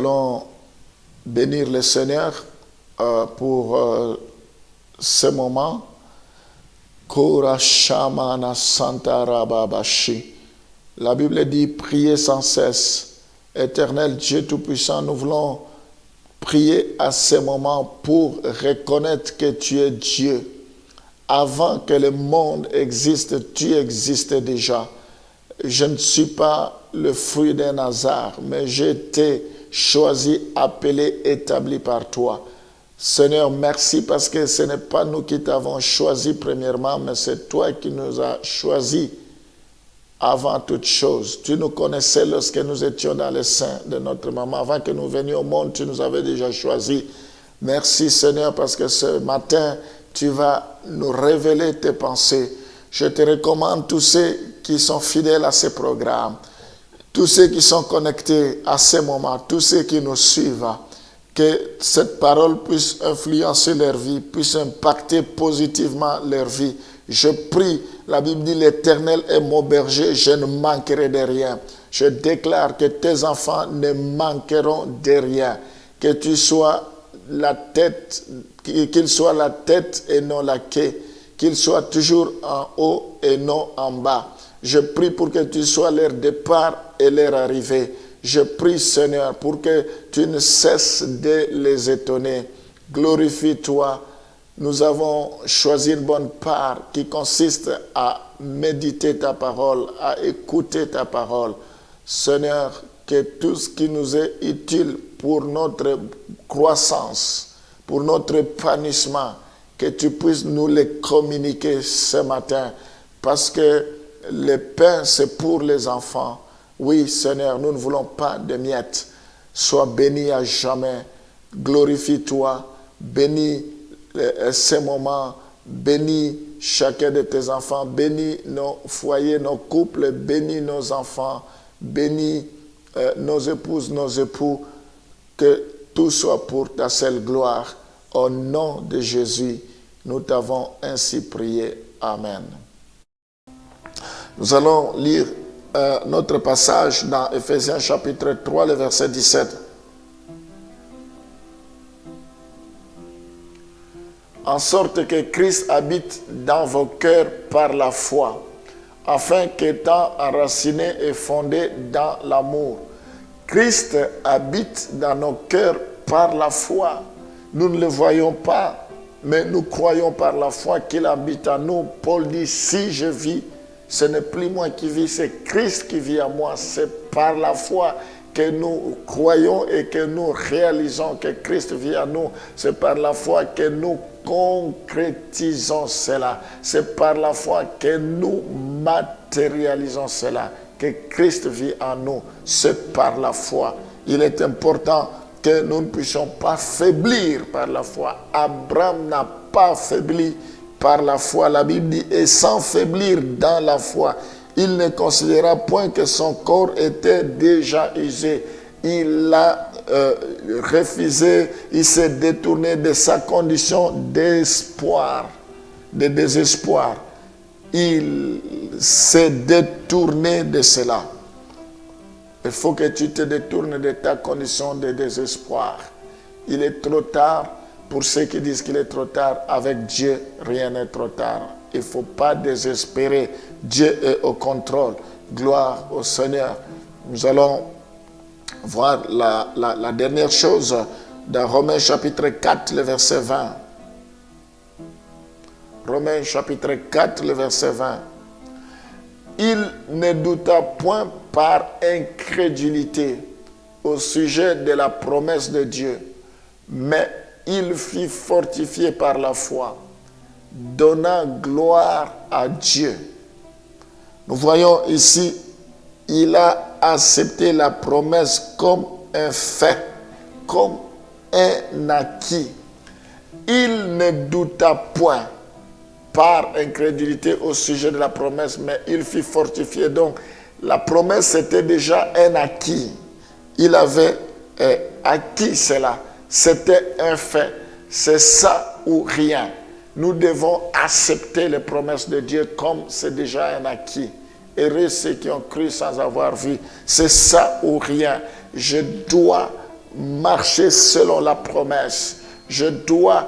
allons bénir le Seigneur pour ce moment. Kora Shamana Santa Rababashi. La Bible dit priez sans cesse. Éternel Dieu Tout-Puissant, nous voulons prier à ce moment pour reconnaître que tu es Dieu. Avant que le monde existe, tu existais déjà. Je ne suis pas le fruit d'un hasard, mais j'ai été choisi, appelé, établi par toi. Seigneur, merci parce que ce n'est pas nous qui t'avons choisi premièrement, mais c'est toi qui nous as choisis avant toute chose. Tu nous connaissais lorsque nous étions dans le sein de notre maman. Avant que nous venions au monde, tu nous avais déjà choisis. Merci Seigneur parce que ce matin, tu vas nous révéler tes pensées. Je te recommande tous ceux qui sont fidèles à ce programme, tous ceux qui sont connectés à ce moment, tous ceux qui nous suivent, que cette parole puisse influencer leur vie, puisse impacter positivement leur vie. Je prie, la Bible dit, l'Éternel est mon berger, je ne manquerai de rien. Je déclare que tes enfants ne manqueront de rien, que tu sois la tête, qu'il soit la tête et non la queue, qu'il soit toujours en haut et non en bas. Je prie pour que tu sois leur départ et leur arrivée. Je prie, Seigneur, pour que tu ne cesses de les étonner. Glorifie-toi. Nous avons choisi une bonne part qui consiste à méditer ta parole, à écouter ta parole. Seigneur, que tout ce qui nous est utile pour notre croissance, pour notre épanouissement, que tu puisses nous les communiquer ce matin. Parce que le pain, c'est pour les enfants. Oui, Seigneur, nous ne voulons pas de miettes. Sois béni à jamais. Glorifie-toi. Bénis ces moments. Bénis chacun de tes enfants. Bénis nos foyers, nos couples. Bénis nos enfants. Bénis nos épouses, nos époux. Que tout soit pour ta seule gloire. Au nom de Jésus, nous t'avons ainsi prié. Amen. Nous allons lire notre passage dans Ephésiens chapitre 3, le verset 17. En sorte que Christ habite dans vos cœurs par la foi, afin qu'étant enraciné et fondé dans l'amour, Christ habite dans nos cœurs par la foi. Nous ne le voyons pas, mais nous croyons par la foi qu'il habite en nous. Paul dit, si je vis, ce n'est plus moi qui vis, c'est Christ qui vit en moi. C'est par la foi que nous croyons et que nous réalisons que Christ vit en nous. C'est par la foi que nous concrétisons cela. C'est par la foi que nous matérialisons cela. Que Christ vit en nous. C'est par la foi. Il est important que nous ne puissions pas faiblir par la foi. Abraham n'a pas faibli par la foi. La Bible dit, et sans faiblir dans la foi, il ne considéra point que son corps était déjà usé. Il l'a refusé, il s'est détourné de sa condition d'espoir, de désespoir. Il s'est détourné de cela. Il faut que tu te détournes de ta condition de désespoir. Il est trop tard. Pour ceux qui disent qu'il est trop tard, avec Dieu, rien n'est trop tard. Il ne faut pas désespérer. Dieu est au contrôle. Gloire au Seigneur. Nous allons voir la dernière chose dans Romains chapitre 4, le verset 20. Romains chapitre 4, le verset 20. Il ne douta point par incrédulité au sujet de la promesse de Dieu, mais il fut fortifié par la foi, donnant gloire à Dieu. Nous voyons ici, il a accepté la promesse comme un fait, comme un acquis. Il ne douta point par incrédulité au sujet de la promesse, mais il fut fortifié. Donc, la promesse était déjà un acquis. Il avait acquis cela. C'était un fait. C'est ça ou rien. Nous devons accepter les promesses de Dieu comme c'est déjà un acquis. Heureux ceux qui ont cru sans avoir vu. C'est ça ou rien. Je dois marcher selon la promesse. Je dois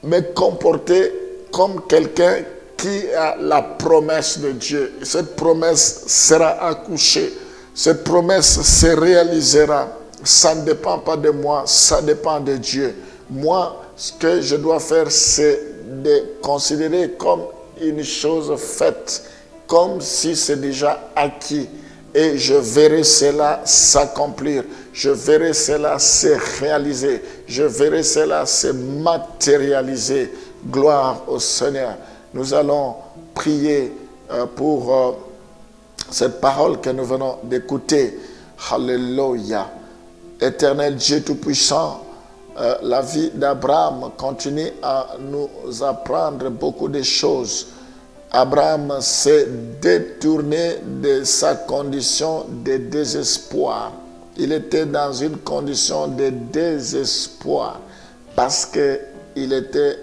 me comporter comme quelqu'un qui a la promesse de Dieu. Cette promesse sera accouchée. Cette promesse se réalisera. Ça ne dépend pas de moi, ça dépend de Dieu. Moi, ce que je dois faire, c'est de considérer comme une chose faite, comme si c'est déjà acquis. Et je verrai cela s'accomplir. Je verrai cela se réaliser. Je verrai cela se matérialiser. Gloire au Seigneur. Nous allons prier pour cette parole que nous venons d'écouter. Alléluia. Éternel Dieu Tout-Puissant, la vie d'Abraham continue à nous apprendre beaucoup de choses. Abraham s'est détourné de sa condition de désespoir. Il était dans une condition de désespoir parce qu'il était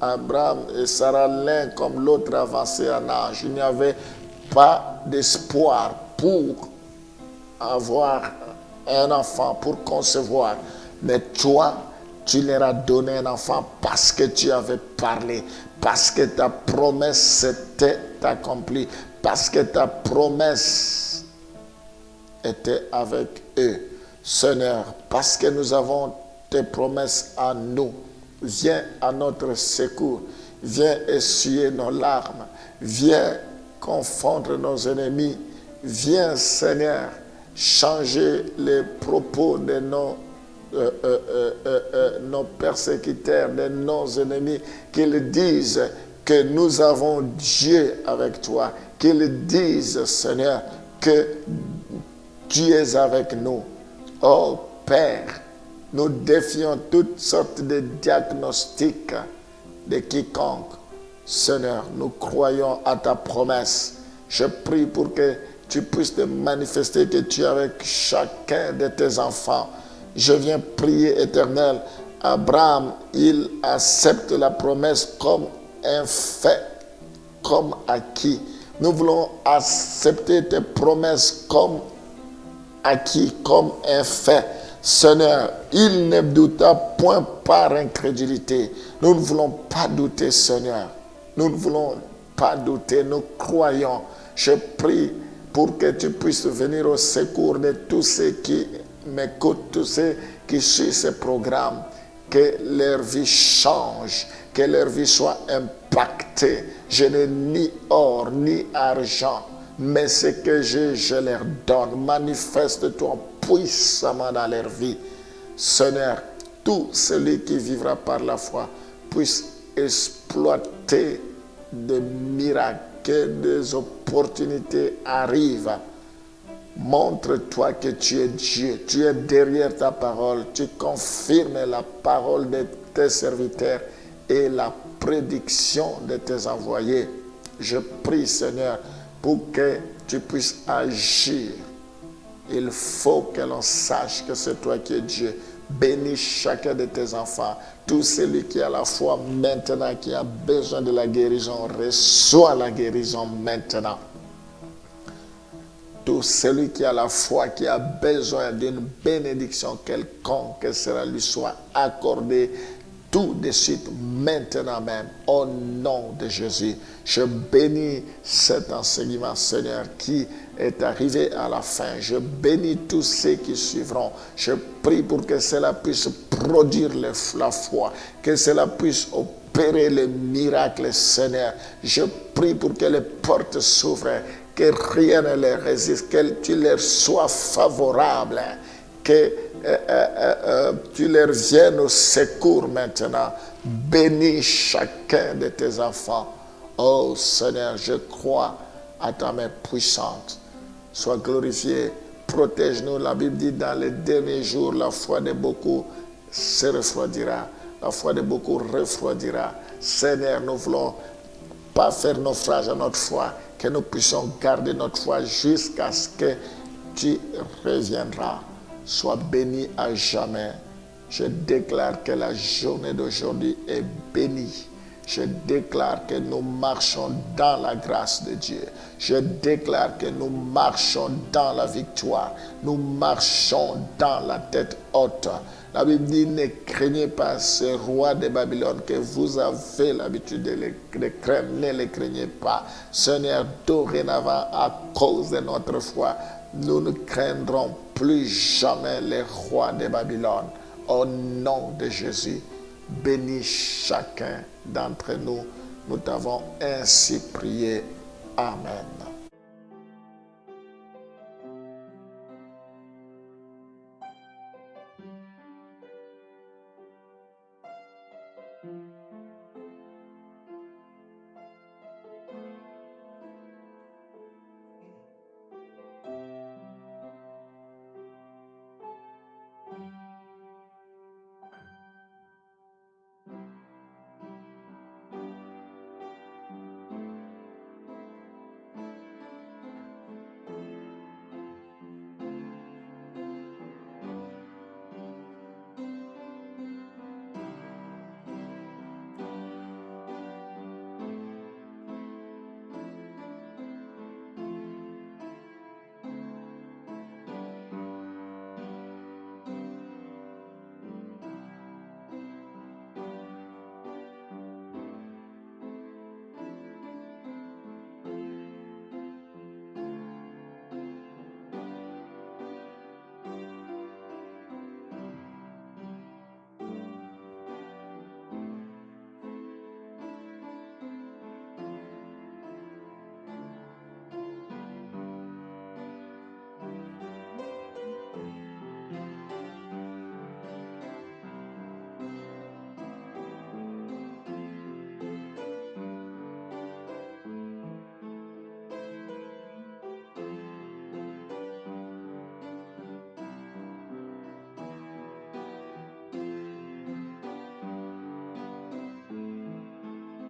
Abraham et Sarah l'un comme l'autre avancé en âge. Il n'y avait pas d'espoir pour avoir un enfant, pour concevoir. Mais toi, tu leur as donné un enfant parce que tu avais parlé, parce que ta promesse s'était accomplie, parce que ta promesse était avec eux. Seigneur, parce que nous avons tes promesses à nous, viens à notre secours, viens essuyer nos larmes, viens confondre nos ennemis, viens, Seigneur, changer les propos de nos persécuteurs, de nos ennemis, qu'ils disent que nous avons Dieu avec toi, qu'ils disent, Seigneur, que tu es avec nous. Oh Père, nous défions toutes sortes de diagnostics de quiconque. Seigneur, nous croyons à ta promesse. Je prie pour que tu puisses te manifester, que tu es avec chacun de tes enfants. Je viens prier, Éternel. Abraham, il accepte la promesse comme un fait, comme acquis. Nous voulons accepter tes promesses comme acquis, comme un fait. Seigneur, il ne douta point par incrédulité. Nous ne voulons pas douter, Seigneur. Nous ne voulons pas douter, nous croyons. Je prie pour que tu puisses venir au secours de tous ceux qui m'écoutent, tous ceux qui suivent ce programme, que leur vie change, que leur vie soit impactée. Je n'ai ni or, ni argent, mais ce que j'ai, je leur donne. Manifeste-toi puissamment dans leur vie. Seigneur, tout celui qui vivra par la foi puisse exploiter des miracles, que des opportunités arrivent. Montre-toi que tu es Dieu, tu es derrière ta parole, tu confirmes la parole de tes serviteurs et la prédiction de tes envoyés. Je prie, Seigneur, pour que tu puisses agir. Il faut que l'on sache que c'est toi qui es Dieu. Bénis chacun de tes enfants. Tout celui qui a la foi maintenant, qui a besoin de la guérison, reçoit la guérison maintenant. Tout celui qui a la foi, qui a besoin d'une bénédiction quelconque, que cela lui soit accordé tout de suite, maintenant même, au nom de Jésus. Je bénis cet enseignement, Seigneur, qui est arrivé à la fin. Je bénis tous ceux qui suivront. Je prie pour que cela puisse produire la foi, que cela puisse opérer le miracle, Seigneur. Je prie pour que les portes s'ouvrent, que rien ne les résiste, que tu leur sois favorable, que tu leur viennes au secours maintenant. Bénis chacun de tes enfants. Oh Seigneur, je crois à ta main puissante. Sois glorifié, protège-nous. La Bible dit dans les derniers jours, la foi de beaucoup se refroidira. La foi de beaucoup refroidira. Seigneur, nous voulons pas faire naufrage à notre foi, que nous puissions garder notre foi jusqu'à ce que tu reviendras. Sois béni à jamais. Je déclare que la journée d'aujourd'hui est bénie. Je déclare que nous marchons dans la grâce de Dieu. Je déclare que nous marchons dans la victoire. Nous marchons dans la tête haute. La Bible dit, ne craignez pas ces rois de Babylone que vous avez l'habitude de craindre. Ne les craignez pas. Seigneur, dorénavant, à cause de notre foi, nous ne craindrons plus jamais les rois de Babylone. Au nom de Jésus, bénis chacun d'entre nous. Nous t'avons ainsi prié. Amen.